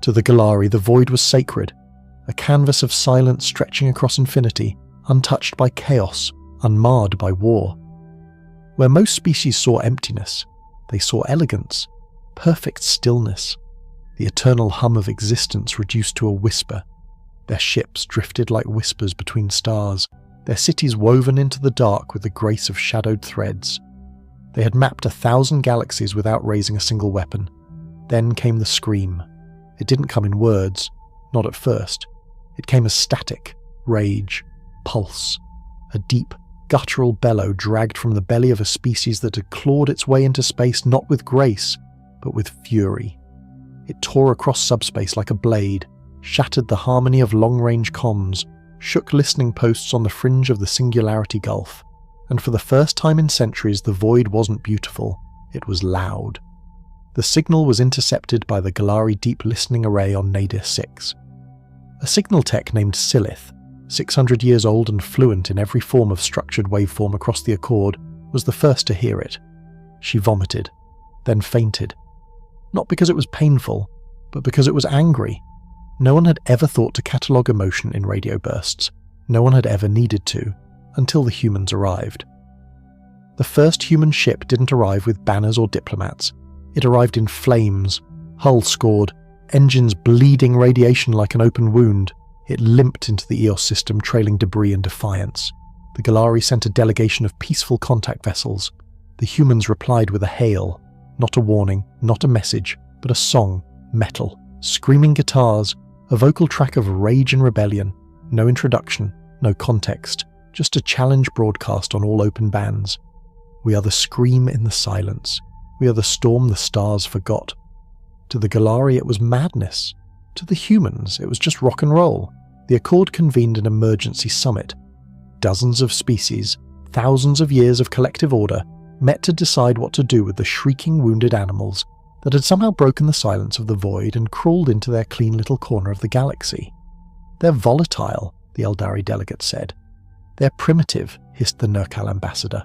To the Galari, the void was sacred, a canvas of silence stretching across infinity, untouched by chaos, unmarred by war. Where most species saw emptiness, they saw elegance, perfect stillness, the eternal hum of existence reduced to a whisper. Their ships drifted like whispers between stars, their cities woven into the dark with the grace of shadowed threads. They had mapped 1,000 galaxies without raising a single weapon. Then came the scream. It didn't come in words, not at first. It came as static, rage, pulse, a deep, guttural bellow dragged from the belly of a species that had clawed its way into space not with grace, but with fury. It tore across subspace like a blade, shattered the harmony of long-range comms, shook listening posts on the fringe of the Singularity Gulf, and for the first time in centuries the void wasn't beautiful, it was loud. The signal was intercepted by the Galari Deep Listening Array on Nadir 6. A signal tech named Silith, 600 years old and fluent in every form of structured waveform across the Accord, was the first to hear it. She vomited, then fainted. Not because it was painful, but because it was angry. No one had ever thought to catalogue emotion in radio bursts. No one had ever needed to, until the humans arrived. The first human ship didn't arrive with banners or diplomats. It arrived in flames, hull scored, engines bleeding radiation like an open wound. It limped into the Eos system, trailing debris in defiance. The Galari sent a delegation of peaceful contact vessels. The humans replied with a hail, not a warning, not a message, but a song, metal, screaming guitars, a vocal track of rage and rebellion. No introduction, no context, just a challenge broadcast on all open bands. We are the scream in the silence. We are the storm the stars forgot. To the Galari it was madness. To the humans it was just rock and roll. The Accord convened an emergency summit. Dozens of species, thousands of years of collective order, met to decide what to do with the shrieking wounded animals that had somehow broken the silence of the void and crawled into their clean little corner of the galaxy. They're volatile, the Eldari delegate said. They're primitive, hissed the Nurkal ambassador.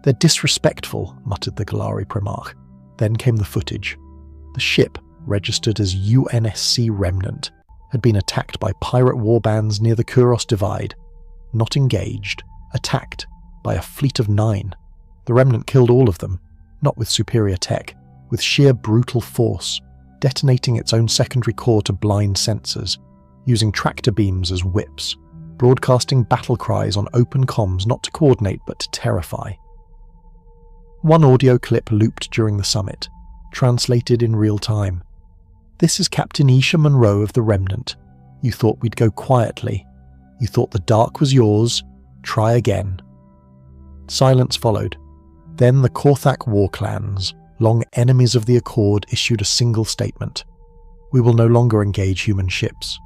They're disrespectful, muttered the Galari primarch. Then came the footage. The ship, registered as UNSC Remnant, had been attacked by pirate warbands near the Kuros Divide. Not engaged, attacked by a fleet of 9. The Remnant killed all of them, not with superior tech, with sheer brutal force, detonating its own secondary core to blind sensors, using tractor beams as whips, broadcasting battle cries on open comms not to coordinate but to terrify. One audio clip looped during the summit, translated in real time. This is Captain Isha Monroe of the Remnant. You thought we'd go quietly. You thought the dark was yours. Try again. Silence followed. Then the Korthak war clans, long enemies of the Accord, issued a single statement. We will no longer engage human ships.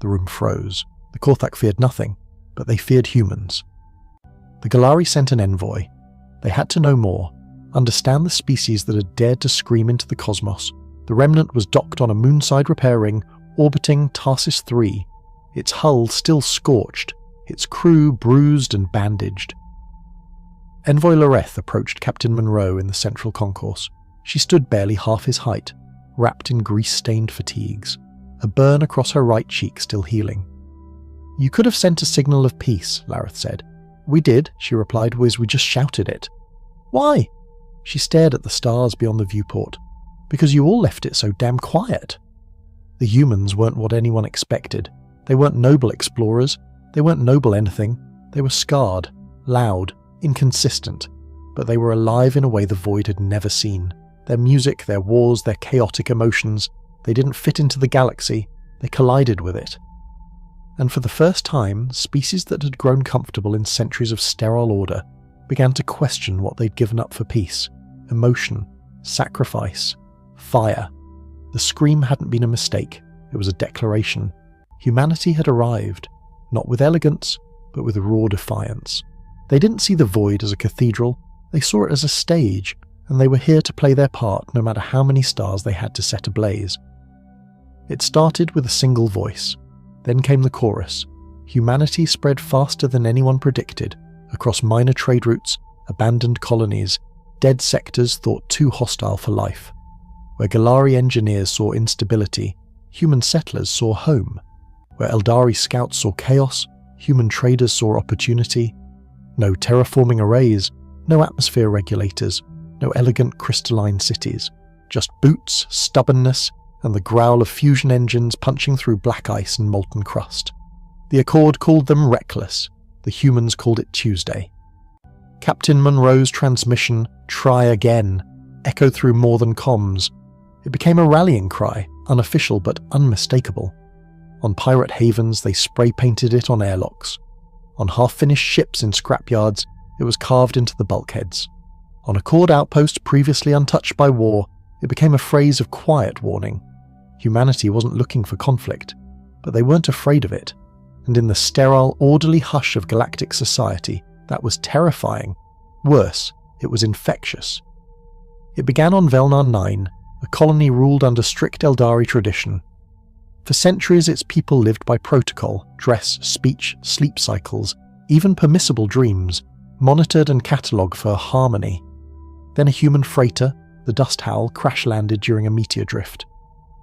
The room froze. The Korthak feared nothing, but they feared humans. The Galari sent an envoy. They had to know more, understand the species that had dared to scream into the cosmos. The Remnant was docked on a moonside repair ring, orbiting Tarsis 3, its hull still scorched, its crew bruised and bandaged. Envoy Loreth approached Captain Monroe in the central concourse. She stood barely half his height, wrapped in grease-stained fatigues, a burn across her right cheek still healing. You could have sent a signal of peace, Lareth said. We did, she replied, we just shouted it. Why? She stared at the stars beyond the viewport. Because you all left it so damn quiet. The humans weren't what anyone expected. They weren't noble explorers. They weren't noble anything. They were scarred, loud, inconsistent, but they were alive in a way the void had never seen. Their music, their wars, their chaotic emotions, they didn't fit into the galaxy, they collided with it. And for the first time, species that had grown comfortable in centuries of sterile order began to question what they'd given up for peace, emotion, sacrifice, fire. The scream hadn't been a mistake, it was a declaration. Humanity had arrived, not with elegance, but with raw defiance. They didn't see the void as a cathedral, they saw it as a stage, and they were here to play their part no matter how many stars they had to set ablaze. It started with a single voice. Then came the chorus. Humanity spread faster than anyone predicted, across minor trade routes, abandoned colonies, dead sectors thought too hostile for life. Where Galari engineers saw instability, human settlers saw home. Where Eldari scouts saw chaos, human traders saw opportunity. No terraforming arrays, no atmosphere regulators, no elegant crystalline cities. Just boots, stubbornness, and the growl of fusion engines punching through black ice and molten crust. The Accord called them reckless. The humans called it Tuesday. Captain Monroe's transmission, "Try again," echoed through more than comms. It became a rallying cry, unofficial but unmistakable. On pirate havens, they spray-painted it on airlocks. On half-finished ships in scrapyards, it was carved into the bulkheads. On Accord outposts previously untouched by war, it became a phrase of quiet warning. Humanity wasn't looking for conflict, but they weren't afraid of it. And in the sterile, orderly hush of galactic society, that was terrifying. Worse, it was infectious. It began on Velnar 9, a colony ruled under strict Eldari tradition. For centuries its people lived by protocol, dress, speech, sleep cycles, even permissible dreams, monitored and catalogued for harmony. Then a human freighter, the Dust Howl, crash-landed during a meteor drift.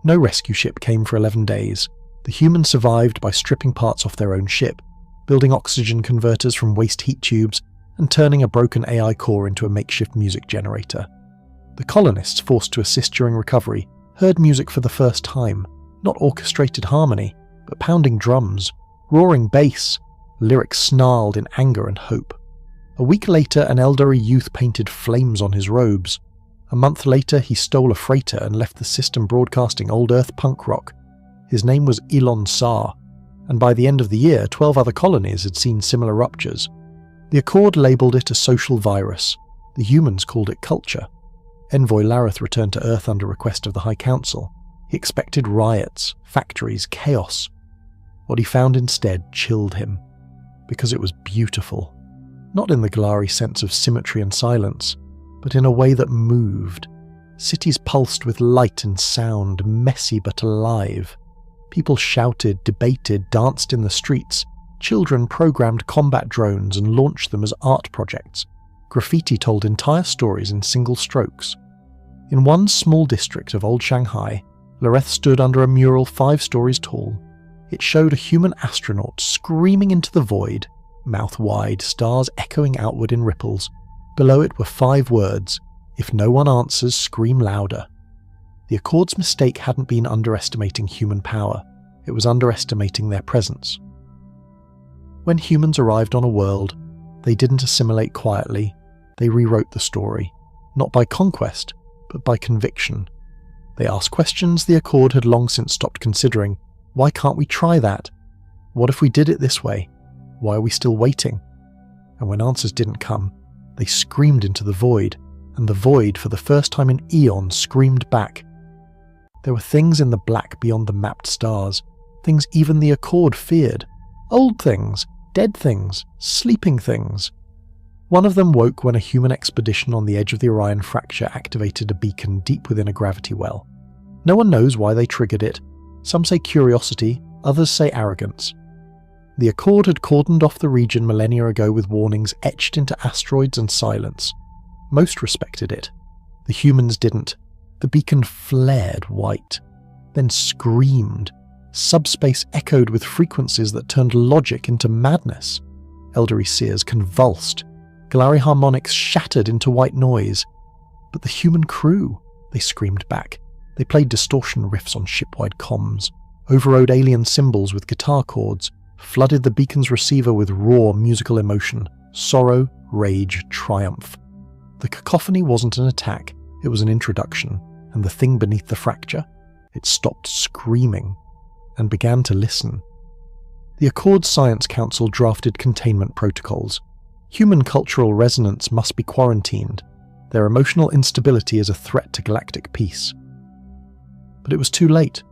No rescue ship came for 11 days. The humans survived by stripping parts off their own ship, building oxygen converters from waste heat tubes, and turning a broken AI core into a makeshift music generator. The colonists forced to assist during recovery heard music for the first time, not orchestrated harmony, but pounding drums, roaring bass, lyrics snarled in anger and hope. A week later, an Eldari youth painted flames on his robes. A month later, he stole a freighter and left the system broadcasting old Earth punk rock. His name was Elon Sar, and by the end of the year, 12 other colonies had seen similar ruptures. The Accord labelled it a social virus. The humans called it culture. Envoy Lareth returned to Earth under request of the High Council. He expected riots, factories, chaos. What he found instead chilled him, because it was beautiful. Not in the Galari sense of symmetry and silence, but in a way that moved. Cities pulsed with light and sound, messy but alive. People shouted, debated, danced in the streets. Children programmed combat drones and launched them as art projects. Graffiti told entire stories in single strokes. In one small district of old Shanghai, Lareth stood under a mural 5 stories tall. It showed a human astronaut screaming into the void, mouth wide, stars echoing outward in ripples. Below it were 5 words: "If no one answers, scream louder." The Accord's mistake hadn't been underestimating human power, it was underestimating their presence. When humans arrived on a world, they didn't assimilate quietly, they rewrote the story, not by conquest, but by conviction. They asked questions the Accord had long since stopped considering. Why can't we try that? What if we did it this way? Why are we still waiting? And when answers didn't come, they screamed into the void, and the void, for the first time in eons, screamed back. There were things in the black beyond the mapped stars, things even the Accord feared. Old things, dead things, sleeping things. One of them woke when a human expedition on the edge of the Orion fracture activated a beacon deep within a gravity well. No one knows why they triggered it. Some say curiosity, others say arrogance. The Accord had cordoned off the region millennia ago with warnings etched into asteroids and silence. Most respected it. The humans didn't. The beacon flared white, then screamed. Subspace echoed with frequencies that turned logic into madness. Eldari seers convulsed. Galari harmonics shattered into white noise. But the human crew, they screamed back. They played distortion riffs on shipwide comms, overrode alien symbols with guitar chords, flooded the beacon's receiver with raw musical emotion, sorrow, rage, triumph. The cacophony wasn't an attack, it was an introduction, and the thing beneath the fracture, it stopped screaming and began to listen. The Accord Science Council drafted containment protocols. Human cultural resonance must be quarantined. Their emotional instability is a threat to galactic peace. But it was too late,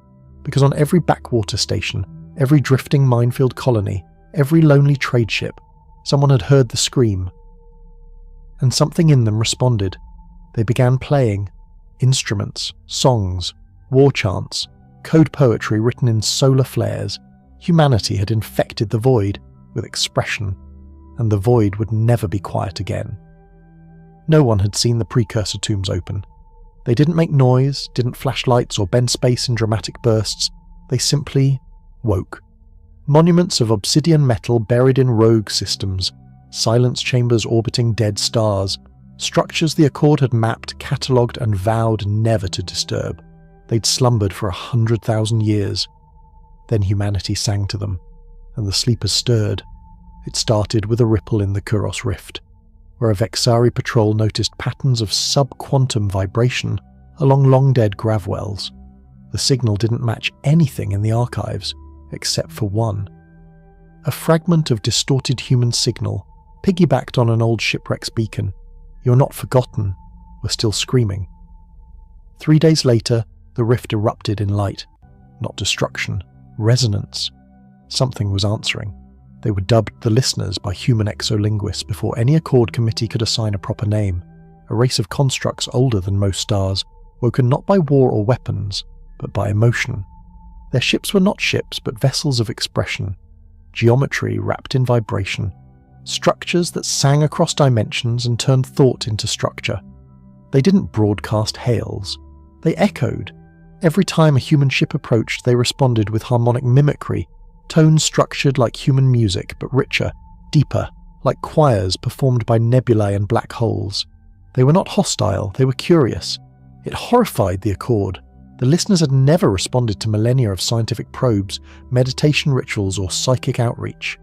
because on every backwater station, every drifting minefield colony, every lonely trade ship, someone had heard the scream. And something in them responded. They began playing instruments, songs, war chants, code poetry written in solar flares. Humanity had infected the void with expression, and the void would never be quiet again. No one had seen the precursor tombs open. They didn't make noise, didn't flash lights or bend space in dramatic bursts. They simply woke. Monuments of obsidian metal buried in rogue systems, silence chambers orbiting dead stars, structures the Accord had mapped, catalogued, and vowed never to disturb. They'd slumbered for 100,000 years. Then humanity sang to them, and the sleepers stirred. It started with a ripple in the Kuros Rift, where a Vexari patrol noticed patterns of sub-quantum vibration along long-dead gravwells. The signal didn't match anything in the archives, except for one. A fragment of distorted human signal, piggybacked on an old shipwreck's beacon. "You're not forgotten," were still screaming. 3 days later, the rift erupted in light. Not destruction, resonance. Something was answering. They were dubbed the Listeners by human exolinguists before any Accord committee could assign a proper name. A race of constructs older than most stars, woken not by war or weapons, but by emotion. Their ships were not ships, but vessels of expression. Geometry wrapped in vibration. Structures that sang across dimensions and turned thought into structure. They didn't broadcast hails. They echoed. Every time a human ship approached, they responded with harmonic mimicry, tones structured like human music, but richer, deeper, like choirs performed by nebulae and black holes. They were not hostile, they were curious. It horrified the Accord. The Listeners had never responded to millennia of scientific probes, meditation rituals, or psychic outreach.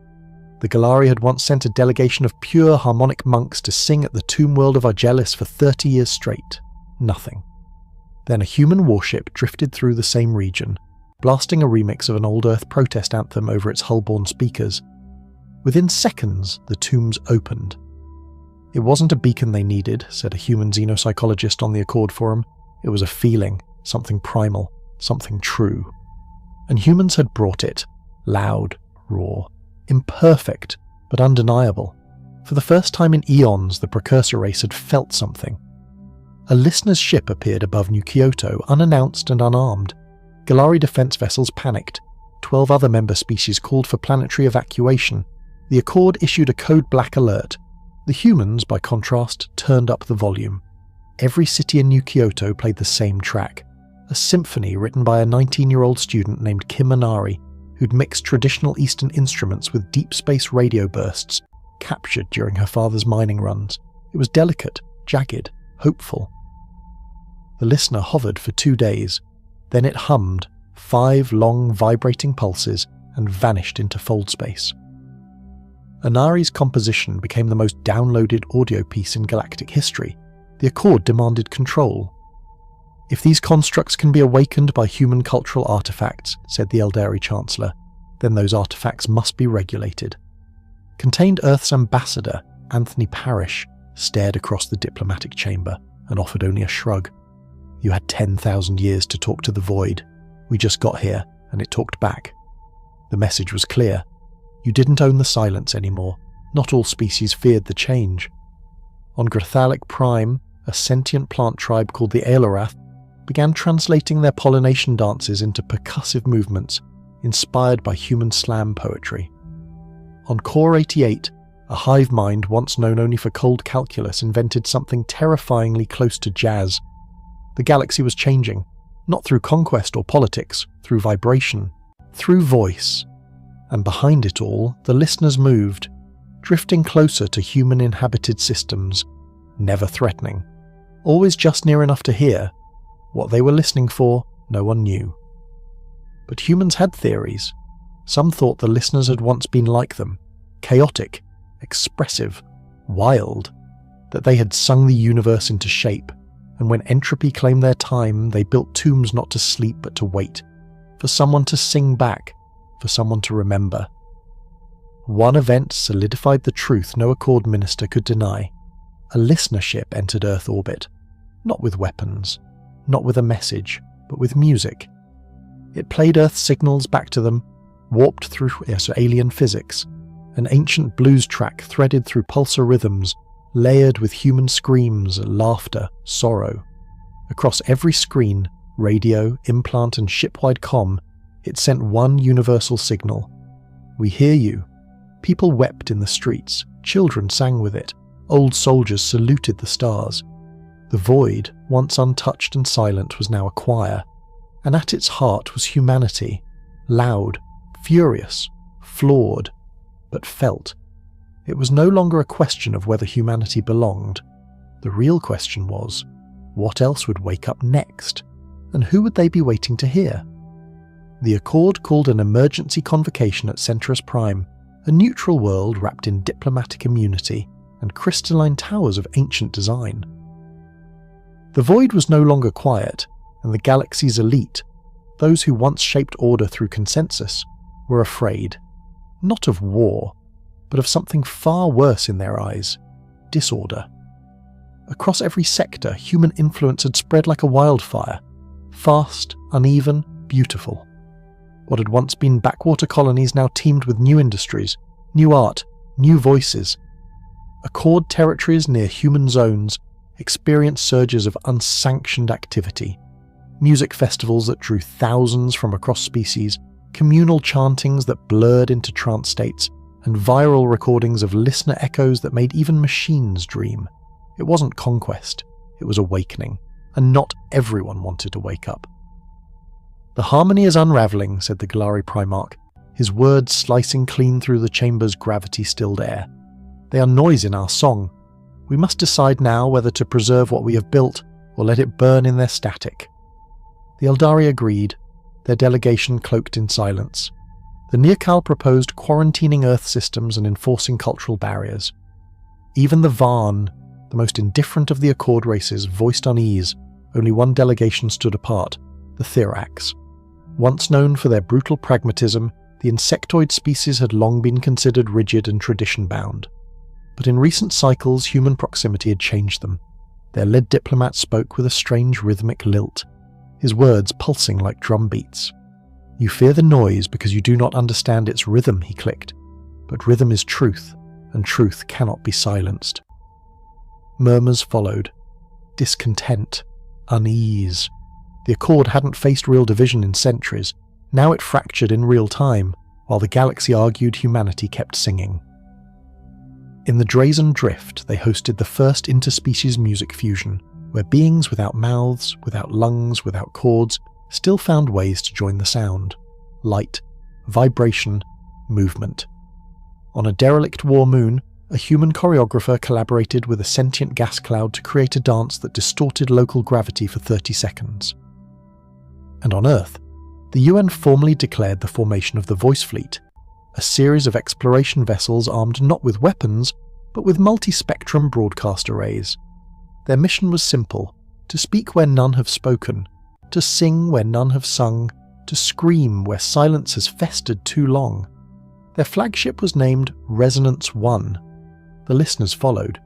The Galari had once sent a delegation of pure harmonic monks to sing at the tomb world of Argelis for 30 years straight. Nothing. Then a human warship drifted through the same region, blasting a remix of an old Earth protest anthem over its hull-borne speakers. Within seconds, the tombs opened. It wasn't a beacon they needed, said a human xenopsychologist on the Accord forum. It was a feeling, something primal, something true. And humans had brought it. Loud, raw, imperfect, but undeniable. For the first time in eons, the precursor race had felt something. A Listener's ship appeared above New Kyoto, unannounced and unarmed. Galari defense vessels panicked. 12 other member species called for planetary evacuation. The Accord issued a code black alert. The humans, by contrast, turned up the volume. Every city in New Kyoto played the same track. A symphony written by a 19-year-old student named Kim Anari, who'd mixed traditional Eastern instruments with deep space radio bursts, captured during her father's mining runs. It was delicate, jagged, hopeful. The listener hovered for 2 days. Then it hummed, 5 long vibrating pulses, and vanished into fold space. Anari's composition became the most downloaded audio piece in galactic history. The Accord demanded control. "If these constructs can be awakened by human cultural artifacts," said the Eldari Chancellor, "then those artifacts must be regulated." Contained Earth's ambassador, Anthony Parrish, stared across the diplomatic chamber and offered only a shrug. "You had 10,000 years to talk to the void. We just got here, and it talked back." The message was clear. You didn't own the silence anymore. Not all species feared the change. On Grathalic Prime, a sentient plant tribe called the Aelorath began translating their pollination dances into percussive movements inspired by human slam poetry. On Core 88, a hive mind once known only for cold calculus invented something terrifyingly close to jazz. The galaxy was changing, not through conquest or politics, through vibration, through voice. And behind it all, the listeners moved, drifting closer to human-inhabited systems, never threatening, always just near enough to hear. What they were listening for, no one knew. But humans had theories. Some thought the listeners had once been like them, chaotic, expressive, wild, that they had sung the universe into shape, and when entropy claimed their time, they built tombs not to sleep but to wait, for someone to sing back, for someone to remember. One event solidified the truth no Accord minister could deny. A listener ship entered Earth orbit, not with weapons, not with a message, but with music. It played Earth signals back to them, warped through alien physics, an ancient blues track threaded through pulsar rhythms, layered with human screams, laughter, sorrow. Across every screen, radio, implant and ship-wide comm, it sent one universal signal. We hear you. People wept in the streets, children sang with it, old soldiers saluted the stars. The void, once untouched and silent, was now a choir, and at its heart was humanity, loud, furious, flawed, but felt. It was no longer a question of whether humanity belonged. The real question was, what else would wake up next, and who would they be waiting to hear? The Accord called an emergency convocation at Centaurus Prime, a neutral world wrapped in diplomatic immunity and crystalline towers of ancient design. The void was no longer quiet, and the galaxy's elite, those who once shaped order through consensus, were afraid, not of war, but of something far worse in their eyes: disorder. Across every sector, human influence had spread like a wildfire, fast, uneven, beautiful. What had once been backwater colonies now teemed with new industries, new art, new voices. Accord territories near human zones experienced surges of unsanctioned activity. Music festivals that drew thousands from across species, communal chantings that blurred into trance states, and viral recordings of listener echoes that made even machines dream. It wasn't conquest, it was awakening, and not everyone wanted to wake up. "The harmony is unravelling," said the Galari Primarch, his words slicing clean through the chamber's gravity-stilled air. "They are noise in our song. We must decide now whether to preserve what we have built or let it burn in their static." The Eldari agreed, their delegation cloaked in silence. The Neokal proposed quarantining Earth systems and enforcing cultural barriers. Even the Varn, the most indifferent of the Accord races, voiced unease. Only one delegation stood apart, the Thirax. Once known for their brutal pragmatism, the insectoid species had long been considered rigid and tradition-bound. But in recent cycles, human proximity had changed them. Their lead diplomat spoke with a strange rhythmic lilt, his words pulsing like drum beats. "You fear the noise because you do not understand its rhythm," he clicked. "But rhythm is truth, and truth cannot be silenced." Murmurs followed. Discontent. Unease. The Accord hadn't faced real division in centuries. Now it fractured in real time, while the galaxy argued humanity kept singing. In the Drazen Drift, they hosted the first interspecies music fusion, where beings without mouths, without lungs, without chords, still found ways to join the sound. Light, vibration, movement. On a derelict war moon, a human choreographer collaborated with a sentient gas cloud to create a dance that distorted local gravity for 30 seconds. And on Earth, the UN formally declared the formation of the Voice Fleet, a series of exploration vessels armed not with weapons, but with multi-spectrum broadcast arrays. Their mission was simple: to speak where none have spoken, to sing where none have sung, to scream where silence has festered too long. Their flagship was named Resonance 1. The listeners followed.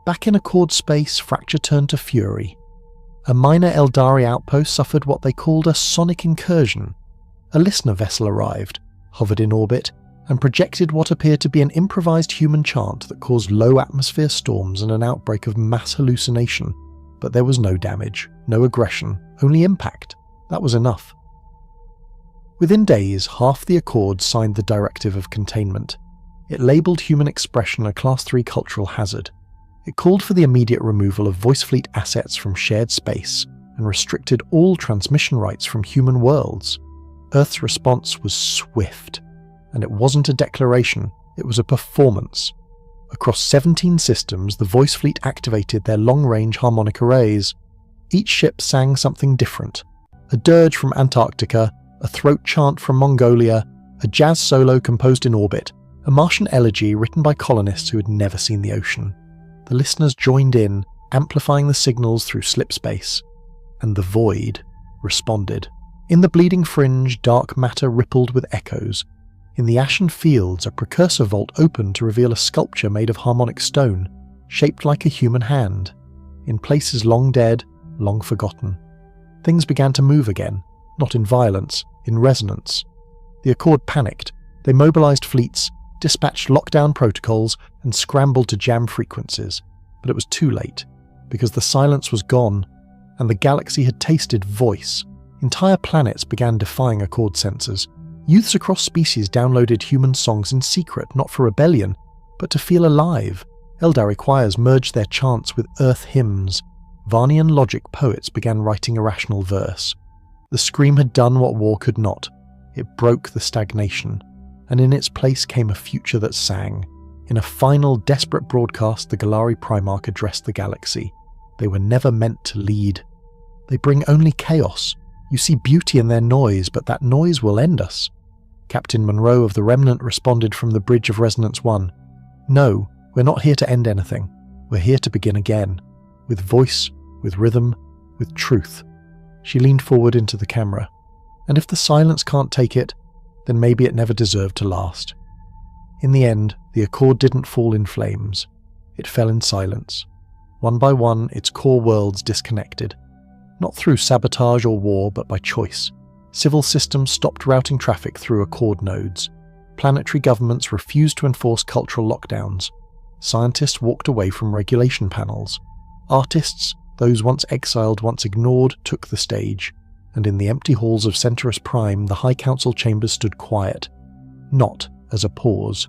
Back in Accord space, fracture turned to fury. A minor Eldari outpost suffered what they called a sonic incursion. A listener vessel arrived, hovered in orbit, and projected what appeared to be an improvised human chant that caused low atmosphere storms and an outbreak of mass hallucination. But there was no damage, no aggression, only impact. That was enough. Within days, half the Accord signed the Directive of Containment. It labelled human expression a Class 3 cultural hazard. It called for the immediate removal of Voice Fleet assets from shared space and restricted all transmission rights from human worlds. Earth's response was swift. And it wasn't a declaration, it was a performance. Across 17 systems, the Voice Fleet activated their long-range harmonic arrays. Each ship sang something different. A dirge from Antarctica, a throat chant from Mongolia, a jazz solo composed in orbit, a Martian elegy written by colonists who had never seen the ocean. The listeners joined in, amplifying the signals through slip space. And the void responded. In the bleeding fringe, dark matter rippled with echoes. In the ashen fields, a precursor vault opened to reveal a sculpture made of harmonic stone, shaped like a human hand. In places long dead, long forgotten. Things began to move again, not in violence, in resonance. The Accord panicked. They mobilized fleets, dispatched lockdown protocols, and scrambled to jam frequencies. But it was too late, because the silence was gone, and the galaxy had tasted voice. Entire planets began defying Accord sensors. Youths across species downloaded human songs in secret, not for rebellion, but to feel alive. Eldari choirs merged their chants with Earth hymns. Varnian logic poets began writing irrational verse. The scream had done what war could not. It broke the stagnation, and in its place came a future that sang. In a final, desperate broadcast, the Galari Primarch addressed the galaxy. They were never meant to lead. They bring only chaos. You see beauty in their noise, but that noise will end us. Captain Monroe of the Remnant responded from the bridge of Resonance 1. No, we're not here to end anything. We're here to begin again. With voice, with rhythm, with truth. She leaned forward into the camera. And if the silence can't take it, then maybe it never deserved to last. In the end, the Accord didn't fall in flames. It fell in silence. One by one, its core worlds disconnected. Not through sabotage or war, but by choice. Civil systems stopped routing traffic through Accord nodes. Planetary governments refused to enforce cultural lockdowns. Scientists walked away from regulation panels. Artists, those once exiled, once ignored, took the stage. And in the empty halls of Centaurus Prime, the High Council chambers stood quiet. Not as a pause,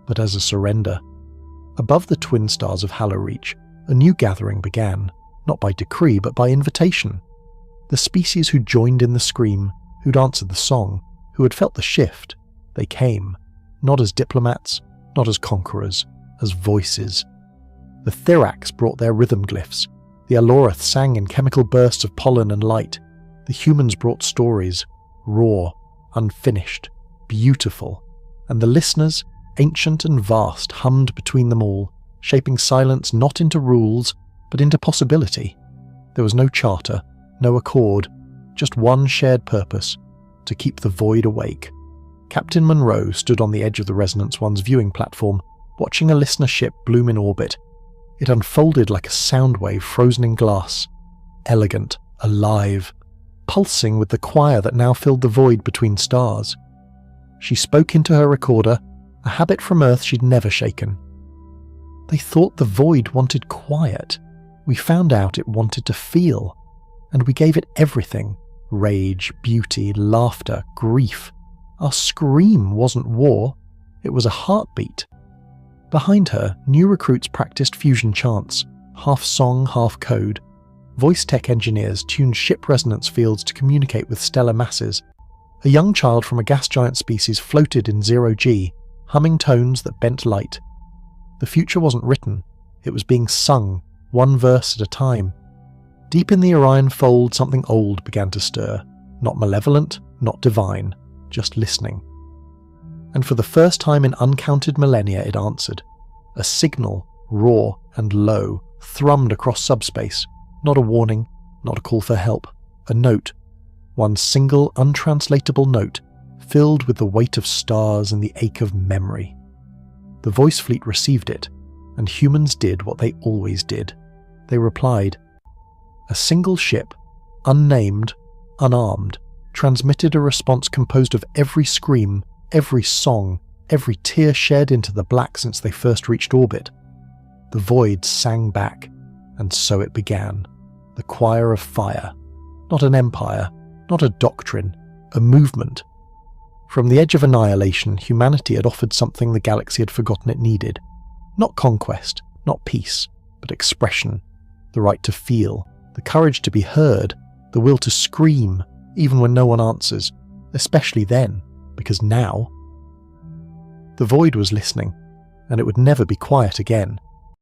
but as a surrender. Above the twin stars of Hallowreach, a new gathering began, not by decree but by invitation. The species who joined in the scream, who'd answered the song, who had felt the shift, they came, not as diplomats, not as conquerors, as voices. The Thirax brought their rhythm glyphs, the Allorath sang in chemical bursts of pollen and light, the humans brought stories, raw, unfinished, beautiful, and the listeners, ancient and vast, hummed between them all, shaping silence not into rules, but into possibility. There was no charter, no accord, just one shared purpose, to keep the void awake. Captain Monroe stood on the edge of the Resonance One's viewing platform, watching a listener ship bloom in orbit. It unfolded like a sound wave frozen in glass, elegant, alive, pulsing with the choir that now filled the void between stars. She spoke into her recorder, a habit from Earth she'd never shaken. They thought the void wanted quiet. We found out it wanted to feel, and we gave it everything: rage, beauty, laughter, grief. Our scream wasn't war, it was a heartbeat. Behind her, new recruits practiced fusion chants, half song, half code. Voice tech engineers tuned ship resonance fields to communicate with stellar masses. A young child from a gas giant species floated in zero-G, humming tones that bent light. The future wasn't written, it was being sung, one verse at a time. Deep in the Orion fold, something old began to stir, not malevolent, not divine, just listening. And for the first time in uncounted millennia it answered. A signal, raw and low, thrummed across subspace. Not a warning, not a call for help, a note. One single, untranslatable note, filled with the weight of stars and the ache of memory. The voice fleet received it, and humans did what they always did. They replied. A single ship, unnamed, unarmed, transmitted a response composed of every scream, every song, every tear shed into the black since they first reached orbit. The void sang back, and so it began. The choir of fire. Not an empire, not a doctrine, a movement. From the edge of annihilation, humanity had offered something the galaxy had forgotten it needed. Not conquest, not peace, but expression. The right to feel, the courage to be heard, the will to scream, even when no one answers, especially then, because now. The void was listening, and it would never be quiet again.